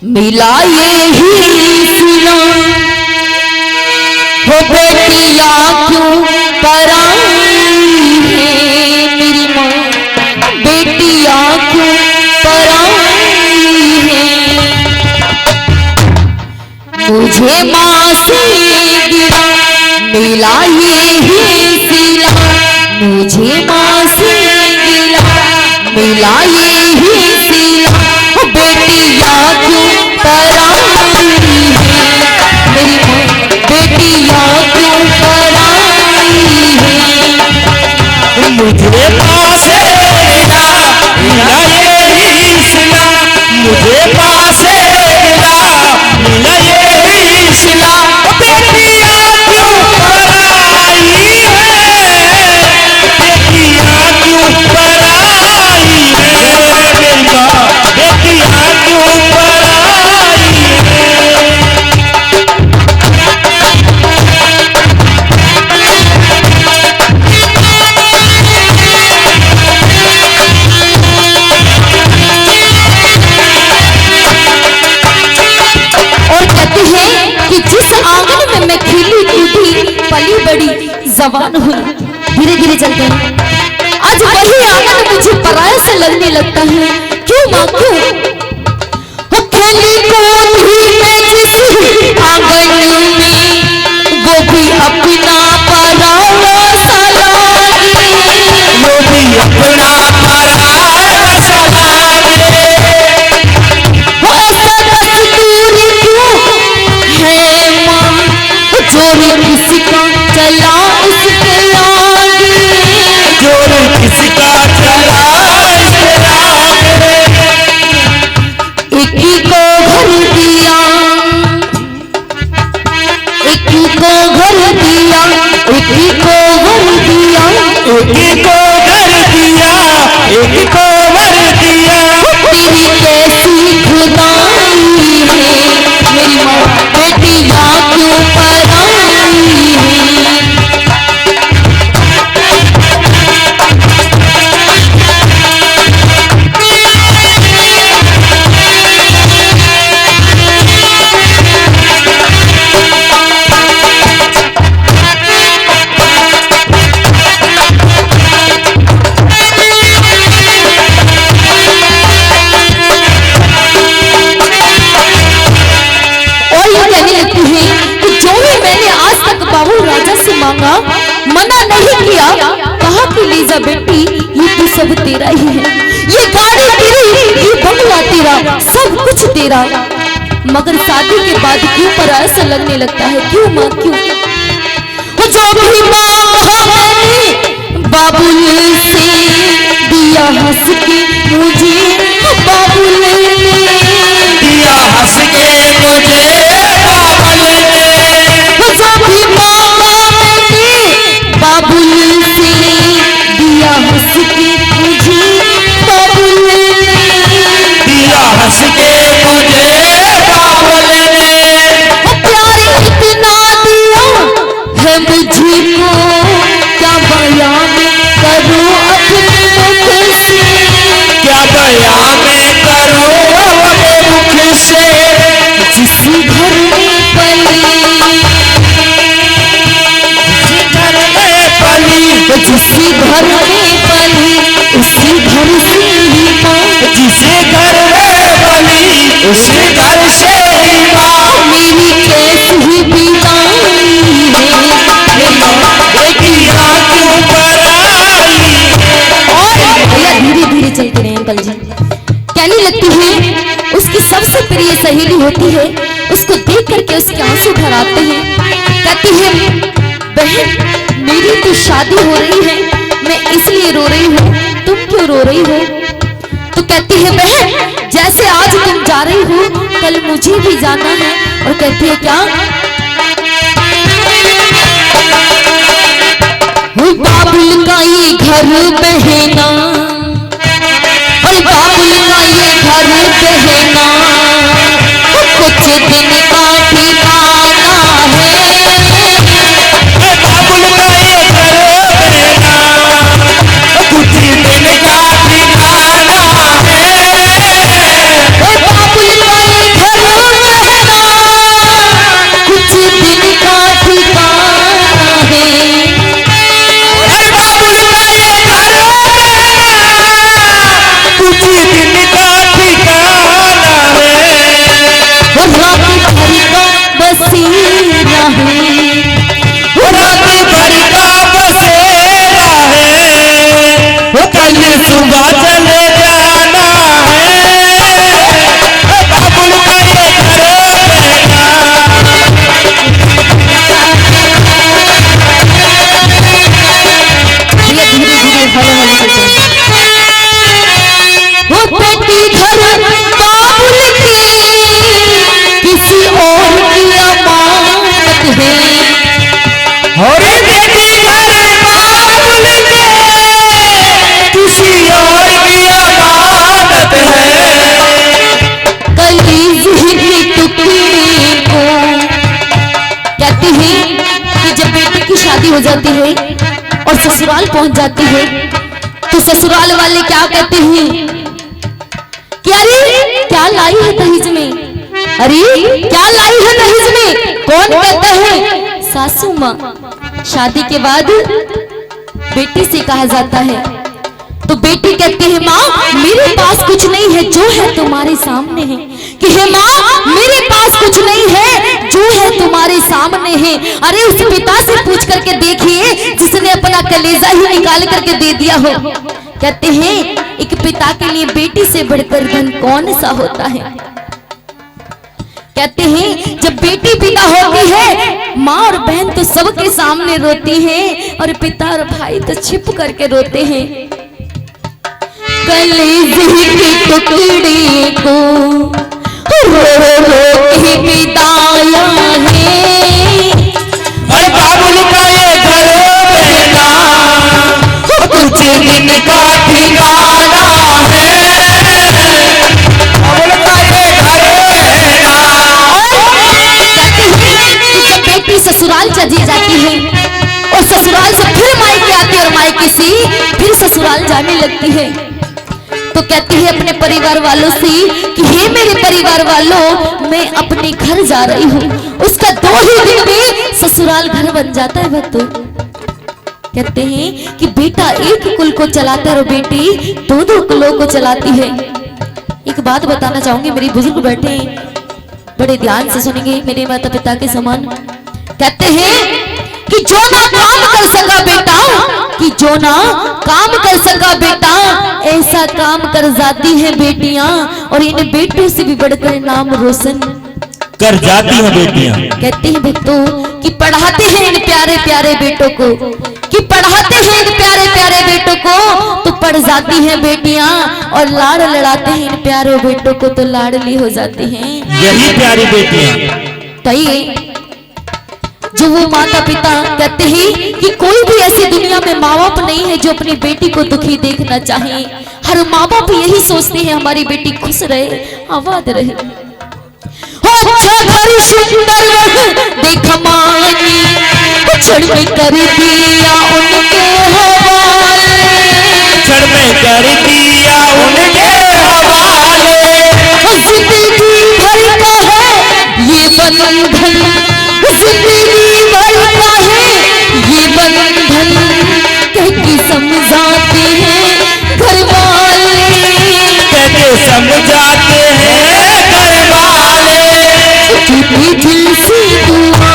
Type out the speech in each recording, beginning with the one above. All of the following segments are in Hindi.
मिला यही सिला हो बेटिया क्यों पराई है मेरी माँ, बेटिया क्यों पराई है। मुझे माँ से गिरा मिला यही सिला, मुझे माँ से गिरा मिला यही सिला, बेटिया क्यों पराई है मेरी माँ, बेटिया क्यों पराई है। मुझे माँ से गिरा मिला यही सिला, मुझे माँ से गिरा मिला यही सिला, बेटिया क्यों पराई है, बेटिया क्यों पराई है मेरी माँ, बेटिया क्यों पराई है। और कहते हैं कि जिस आंगन में मैं खिली कूदी पली बड़ी जवान हुई, धीरे धीरे चलते हैं। आज वही आंगन मुझे पराया से लगने लगता है। क्यों माँ क्यों? वो खेली कूदी मैं जिस आंगन में, वो भी अपना पराया सा लागे, वो भी अपना पराया सा लागे। वो ऐसा दस्तूर क्यों है माँ, जोर किसी का चला उसके आगे, जोर किसका चला इसके आगे। एक ही को घर दिया, एक ही को घर दिया, एक ही को घर दिया, एक को घर दिया, एक को घर दिया, तेरी कैसी खुदाई है मेरी माँ, बेटिया क्यों पराई है। और ये कहने लगती है कि जो भी मैंने आज तक बाबू राजा से मांगा, मना नहीं किया, कहा कि ले जा बेटी ये तो सब तेरा ही है, ये गाड़ी तेरी, ये बंगला तेरा, सब कुछ तेरा। मगर शादी के बाद क्यों पराया सा लगने लगता है? क्यों माँ क्यों? वो जो भी मांगा मैंने बाबुल से दिया हंस के मुझे, बाबुल ने दिया हंस के मुझे बाबुल ने। वो जो भी मांगा मैंने बाबुल से दिया हंस के मुझे, बाबुल ने दिया हंस के मुझे बाबुल ने। वो प्यार इतना दिया है मुझे को, क्या बयान करूं अपने मुख से, क्या बयान करूं अपने मुख से। जिस घर में पली, जिस घर में पली, जिस घर में पली, उसी घर से ही माँ, जिस घर में पली, उस घर से ही माँ। मेरी कैसी ही बीमारी है मेरी माँ, बेटिया क्यों पराई है। और भैया धीरे धीरे चलते रहे अंकल जी। कहने लगती है, उसकी सबसे प्रिय सहेली होती है, उसको देख करके उसके आंसू भर आते हैं। कहती है, बहन मेरी तो शादी हो रही है, मैं इसलिए रो रही हूँ, तुम क्यों रो रही हो? तो कहती है, बहन जैसे आज तुम जा रही हो, कल मुझे भी जाना है। और कहती है क्या? वो बाबुल का ये घर बहना, और बाबुल का ये घर बहना, कुछ दिन का ठिकाना है। बाबुल का ये घर बहना, कुछ दिन का ठिकाना है। बाबुल का ये घर है। रात भर का बसेरा है, वो कल सुबह चले जाना है। बाबुल का ये घर बेटा, धीरे धीरे हौले हौले वो बेटी घर बाबुल की किसी और की अमानत है। और बेटी घर बाबुल के किसी और की अमानत है। कलीजे के टुकड़े को कहती है कि जब बेटी की शादी हो जाती है और ससुराल पहुंच जाती है तो ससुराल वाले क्या कहते हैं कि अरे क्या लाई है दहेज में, अरे क्या लाई है दहेज में। कौन कहता है? सासू माँ। शादी के बाद बेटी से कहा जाता है तो बेटी कहती है माँ मेरे पास कुछ नहीं है, जो है तुम्हारे सामने है। कि हे माँ मेरे पास कुछ नहीं है, जो है तुम्हारे सामने है। अरे उस पिता से पूछ करके देखिए जिसने अपना कलेजा ही निकाल करके दे दिया हो। कहते हैं एक पिता के लिए बेटी से बढ़कर धन कौन सा होता है। कहते हैं जब बेटी पिता होती है माँ और बहन तो सबके सामने रोती है और पिता और भाई तो छिप करके रोते हैं। कलेजे के टुकड़े को रो रो के बिताया है। और बाबुल का ये घर बेटा, कुछ दिन का ठिकाना है। बाबुल का ये घर बेटा। जब बेटी ससुराल चली जाती है और ससुराल से फिर मायके आती है और मायके से फिर ससुराल जाने लगती है तो कहती है अपने परिवार वालों से कि हे मेरे परिवार वालों मैं अपने घर जा रही हूँ। उसका 2 ही दिन में ससुराल घर बन जाता है। वह तो कहते हैं कि बेटा एक कुल को चलाता है और बेटी 2-2 कुलों को चलाती है। एक बात बताना चाहूंगी, मेरी बुजुर्ग बैठे हैं, बड़े ध्यान से सुनेंगे मेरे माता पिता के समान। कहते हैं कि जो ना काम कर सका बेटा, कि जो ना काम कर सका बेटा ऐसा काम कर जाती है बेटियां और इन बेटों से भी बढ़कर नाम रोशन कर जाती हैं बेटियां। कहते हैं भक्तों कि पढ़ाते हैं इन प्यारे प्यारे बेटों को, कि पढ़ाते हैं इन प्यारे प्यारे बेटों को तो पढ़ जाती हैं बेटियां और लाड़ लड़ाते हैं इन प्यारे बेटों को तो लाडली हो जाती हैं। यही प्यारी बेटियां। तो जो वो माता पिता कहते हैं कि कोई भी ऐसी दुनिया में माँ बाप नहीं है जो अपनी बेटी को दुखी देखना चाहे। हर माँ बाप यही सोचते हैं हमारी बेटी खुश रहे, आबाद रहे। अच्छा घर सुंदर देख मानी क्षण में कर दिया उनके हवाले, क्षण में कर दिया उनके हवाले। जिंदगी भर का है ये बंधन, जिंदगी भर का है ये बंधन, कह के समझाते हैं घर वाले, कह के समझाते हैं घर वाले। टूटी दिल से दुआ,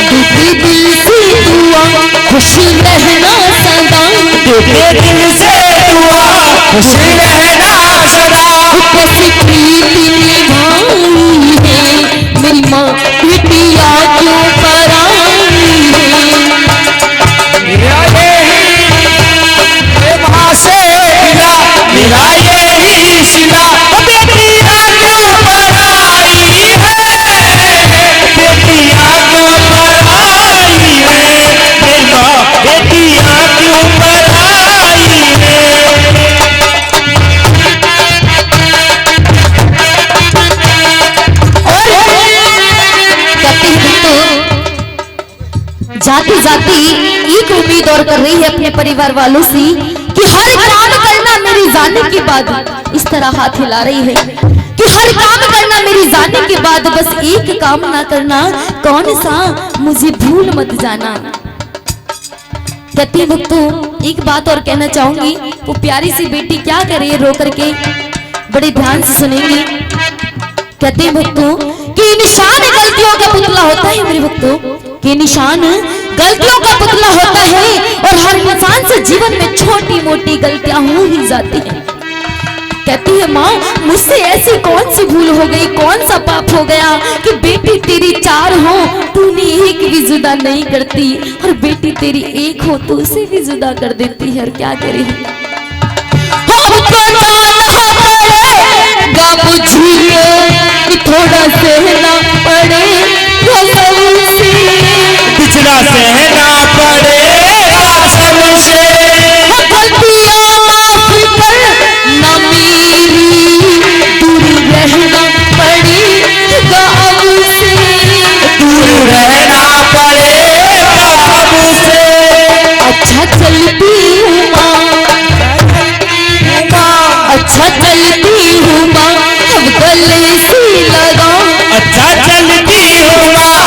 टूटी दिल से दुआ, खुश रहना सदा, टूटे दिल से दुआ, खुश रहना सदा। कैसी प्रीति निभाई है मेरी माँ बेटिया क्यों पराई है। वहाँ से मिला मेरा यही सिला, बेटियां क्यों पराई है, बेटियां क्यों पराई है, मेरी माँ बेटियां क्यों पराई है। जाती जाती एक उम्मीद और कर रही है अपने परिवार वालों से कि हर काम करना मेरी जाने के बाद, इस तरह हाथ हिला रही है कि हर काम करना मेरी जाने के बाद, बस एक काम ना करना, कौन सा, मुझे भूल मत जाना। कहती भक्तों एक बात और कहना चाहूंगी, वो प्यारी सी बेटी क्या करे रो करके, बड़े ध्यान से सुनेंगे। कहते हैं भक्तों कि निशान गलतियों का पुतला होता है मेरे भक्तों, कि निशान गलतियों का पुतला होता है और हर इंसान से जीवन में छोटी मोटी गलतियां हो ही जाती हैं। कहती है माँ मुझसे ऐसी कौन सी भूल हो गई, कौन सा पाप हो गया कि बेटी तेरी 4 हो तूने एक भी जुदा नहीं करती, और बेटी तेरी 1 हो तो उसे भी जुदा कर देती है। और क्या करे हमको जाना पड़ेगा बुझिए कि थोड़ा सहना पड़ेगा सबसे, पिछड़ा सहना पड़ेगा सबसे, गलतियां माफ कर ना मेरी, दूर रहना पड़ेगा अब से, दूर रहना पड़ेगा सबसे। अच्छा चलती हूँ माँ, अच्छा चलती हूँ माँ, अब गले से लगा, अच्छा चलती हूँ माँ,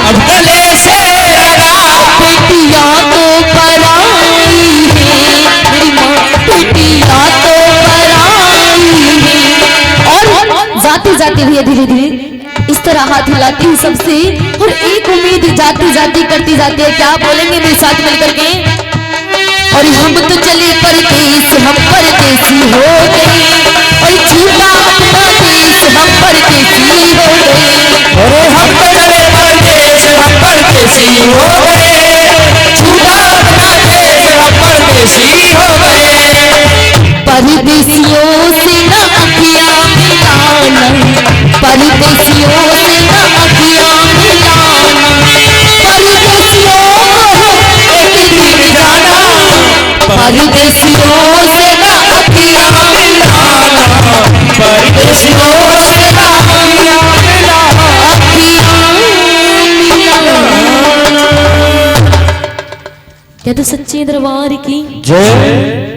अब गले से लगा, बेटियाँ तो पराई है मेरी माँ, बेटियाँ तो पराई है। और जाते जाते भैया धीरे धीरे इस तरह हाथ हिलाती हूँ सबसे, और एक उम्मीद जाती जाती करती जाती है। क्या बोलेंगे मेरे साथ मिलकर के? और हम तो चले परदेश, हम परदेसी हो गए, और छूटा अपना देश, हम परदेसी हो गए, अरे हम तो चले परदेश, हम परदेसी हो गए, छूटा अपना देश, हम परदेसी हो गए। परदेसियों से न अखियां मिलाना, परदेसियों से न अखियां मिलाना, परदेसियों को एक दिन जाना, परदेसियों से न अखियां मिलाना, परदेसियों से ना अखियां मिलाना। क्या तो सच्चे दरबार की जय।